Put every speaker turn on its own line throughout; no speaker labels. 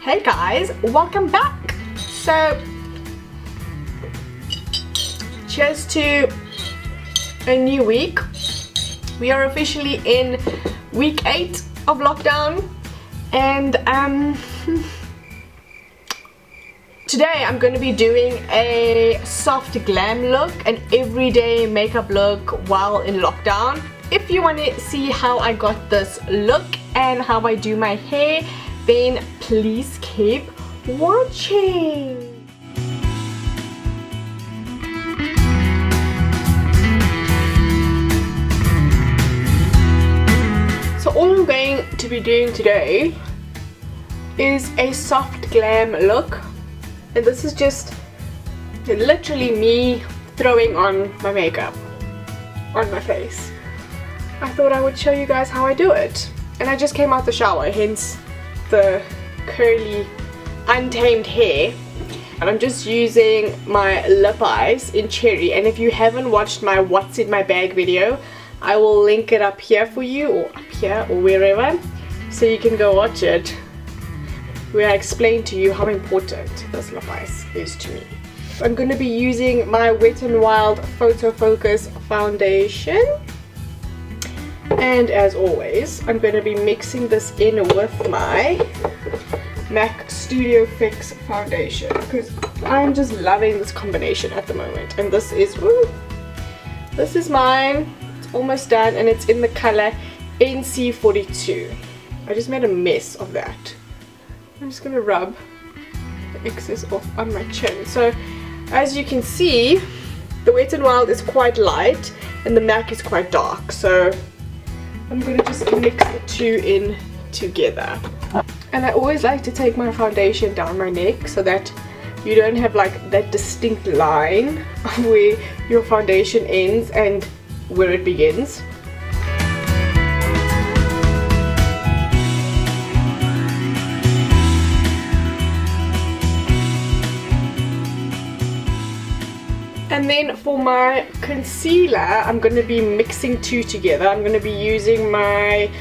Hey guys, welcome back. So cheers to a new week. We are officially in week 8 of lockdown, and today I'm going to be doing a soft glam look, an everyday makeup look while in lockdown. If you want to see how I got this look and how I do my hair, then please keep watching. So all I'm going to be doing today is a soft glam look, and this is just literally me throwing on my makeup on my face. I thought I would show you guys how I do it, and I just came out the shower, hence the curly untamed hair. And I'm just using my lip eyes in Cherry, and if you haven't watched my what's in my bag video, I will link it up here for you, or up here, or wherever, so you can go watch it, where I explain to you how important this lip eyes is to me. I'm going to be using my Wet&Wild Photo Focus foundation, and as always I'm going to be mixing this in with my MAC Studio Fix foundation, because I'm just loving this combination at the moment. And this is mine. It's almost done, and it's in the color NC42. I just made a mess of that. I'm just going to rub the excess off on my chin. So as you can see, the Wet&Wild is quite light and the MAC is quite dark, so I'm going to just mix the two in together. And I always like to take my foundation down my neck so that you don't have like that distinct line where your foundation ends and where it begins. And then for my concealer, I'm going to be mixing two together. I'm going to be using my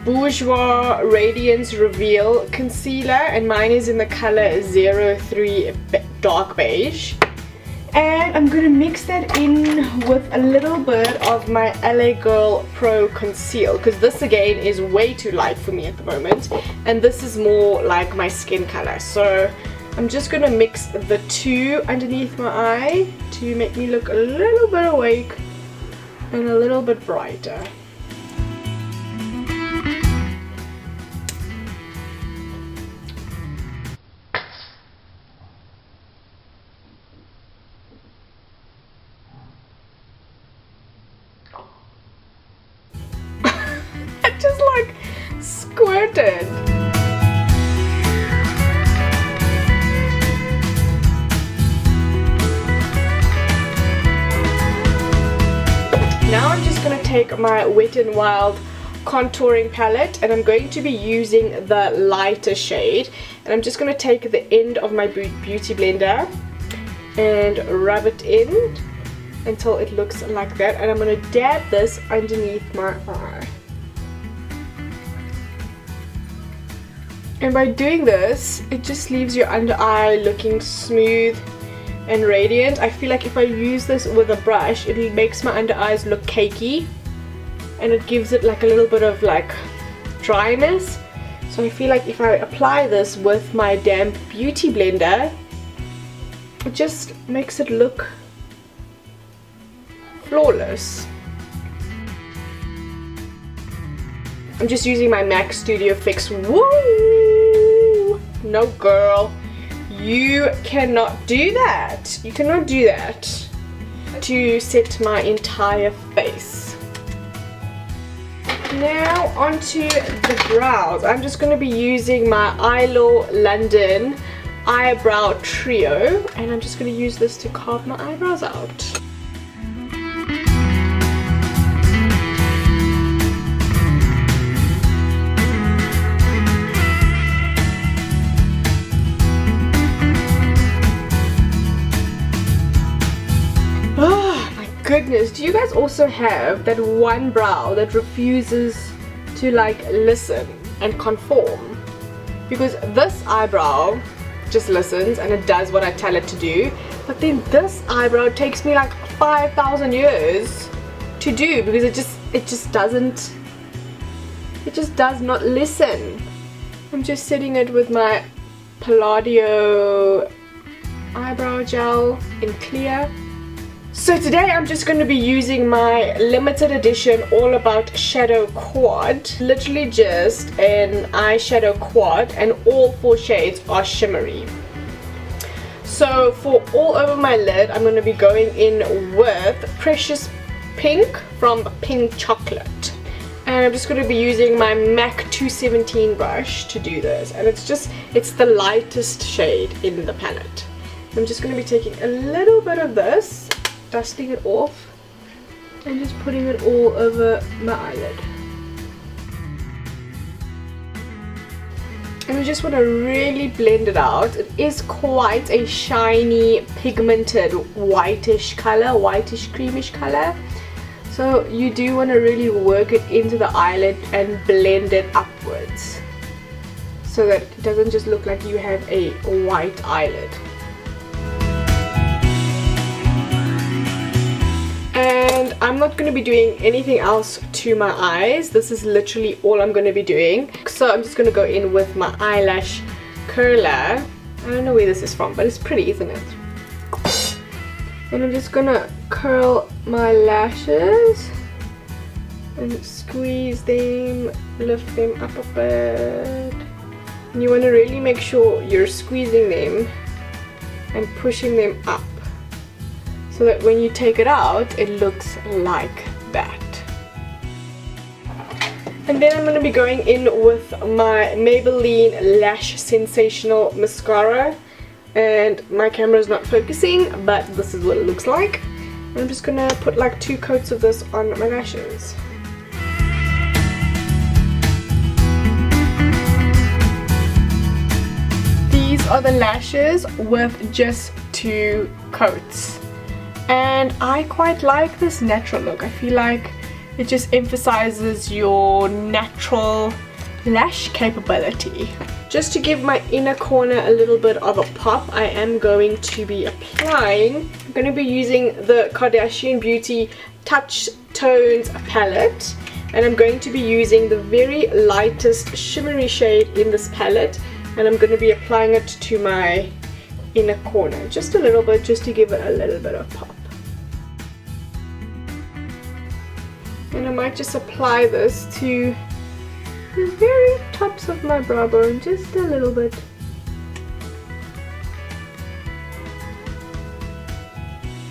Bourjois Radiance Reveal Concealer, and mine is in the color 03 Dark Beige. And I'm going to mix that in with a little bit of my LA Girl Pro Conceal, because this again is way too light for me at the moment, and this is more like my skin color. So I'm just going to mix the two underneath my eye to make me look a little bit awake and a little bit brighter. I just like squirted. Now I'm just going to take my Wet&Wild contouring palette, and I'm going to be using the lighter shade, and I'm just going to take the end of my beauty blender and rub it in until it looks like that, and I'm going to dab this underneath my eye. And by doing this, it just leaves your under eye looking smooth and radiant. I feel like if I use this with a brush, it makes my under eyes look cakey, and it gives it like a little bit of like dryness. So I feel like if I apply this with my damp beauty blender, it just makes it look flawless. I'm just using my MAC Studio Fix. Woo! No girl, you cannot do that. You cannot do that to set my entire face. Now onto the brows. I'm just going to be using my Eylure London Eyebrow Trio, and I'm just going to use this to carve my eyebrows out. Goodness, do you guys also have that one brow that refuses to like listen and conform? because this eyebrow just listens and it does what I tell it to do, but then this eyebrow takes me like 5,000 years to do because it just does not listen. I'm just setting it with my Palladio eyebrow gel in clear. So today I'm just going to be using my limited edition All About Shadow Quad. Literally just an eyeshadow quad, and all 4 shades are shimmery. So for all over my lid, I'm going to be going in with Precious Pink from Pink Chocolate. And I'm just going to be using my MAC 217 brush to do this. And it's the lightest shade in the palette. I'm just going to be taking a little bit of this, dusting it off, and just putting it all over my eyelid. And I just want to really blend it out. It is quite a shiny, pigmented, whitish color, whitish creamish color. So you do want to really work it into the eyelid and blend it upwards, so that it doesn't just look like you have a white eyelid. And I'm not going to be doing anything else to my eyes. This is literally all I'm going to be doing. So I'm just going to go in with my eyelash curler. I don't know where this is from, but it's pretty, isn't it? And I'm just going to curl my lashes and squeeze them, lift them up a bit. And you want to really make sure you're squeezing them and pushing them up, so that when you take it out, it looks like that. And then I'm going to be going in with my Maybelline Lash Sensational Mascara. And my camera is not focusing, but this is what it looks like. And I'm just going to put like 2 coats of this on my lashes. These are the lashes with just 2 coats. And I quite like this natural look. I feel like it just emphasizes your natural lash capability. Just to give my inner corner a little bit of a pop, I am going to be applying, I'm going to be using the Kardashian Beauty Touch Tones palette, and I'm going to be using the very lightest shimmery shade in this palette, and I'm going to be applying it to my inner corner just a little bit, just to give it a little bit of pop. And I might just apply this to the very tops of my brow bone, just a little bit.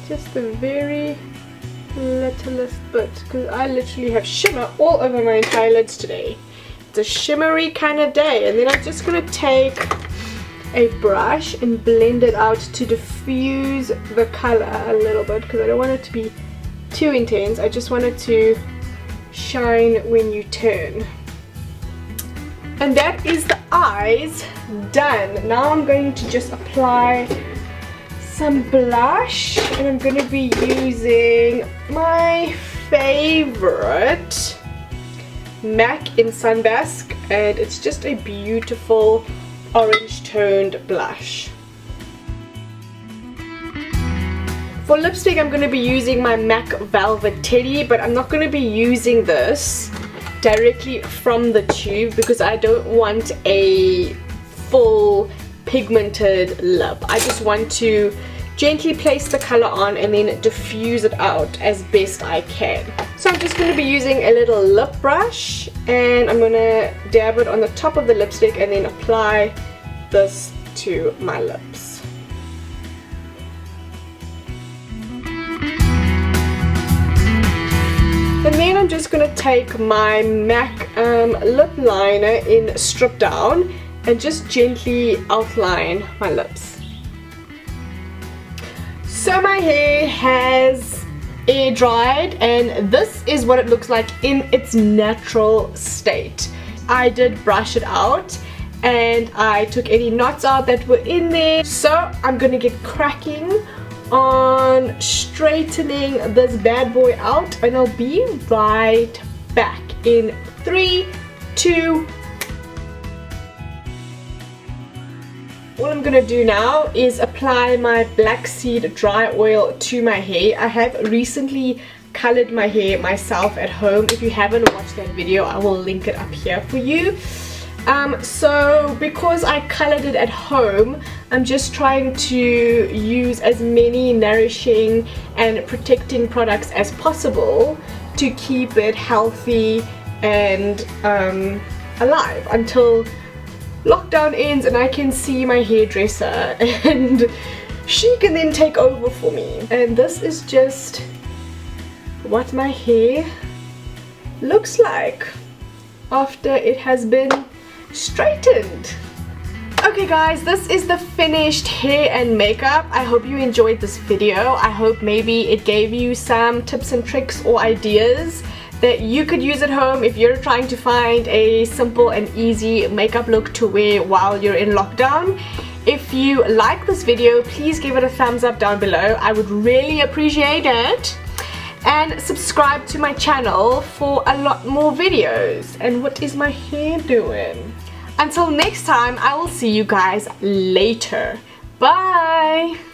Just the very littlest bit, because I literally have shimmer all over my entire lids today. It's a shimmery kind of day. And then I'm just going to take a brush and blend it out to diffuse the color a little bit, because I don't want it to be too intense. I just want it to shine when you turn. And that is the eyes done. Now I'm going to just apply some blush, and I'm going to be using my favorite MAC in Sunbasque, and it's just a beautiful orange toned blush. For lipstick, I'm going to be using my MAC Velvet Teddy, but I'm not going to be using this directly from the tube because I don't want a full pigmented lip. I just want to gently place the color on and then diffuse it out as best I can. So I'm just going to be using a little lip brush, and I'm going to dab it on the top of the lipstick and then apply this to my lips. And then I'm just going to take my MAC lip liner in Stripdown and just gently outline my lips. So my hair has air dried, and this is what it looks like in its natural state. I did brush it out and I took any knots out that were in there. So I'm going to get cracking on straightening this bad boy out, and I'll be right back in 3, 2. all I'm gonna do now is apply my black seed dry oil to my hair. I have recently colored my hair myself at home. If you haven't watched that video, I will link it up here for you. So because I colored it at home, I'm just trying to use as many nourishing and protecting products as possible to keep it healthy and alive until lockdown ends and I can see my hairdresser and she can then take over for me. And this is just what my hair looks like after it has been straightened. Okay guys, this is the finished hair and makeup. I hope you enjoyed this video. I hope maybe it gave you some tips and tricks or ideas that you could use at home if you're trying to find a simple and easy makeup look to wear while you're in lockdown. If you like this video, please give it a thumbs up down below. I would really appreciate it. And subscribe to my channel for a lot more videos. And what is my hair doing? Until next time, I will see you guys later. Bye!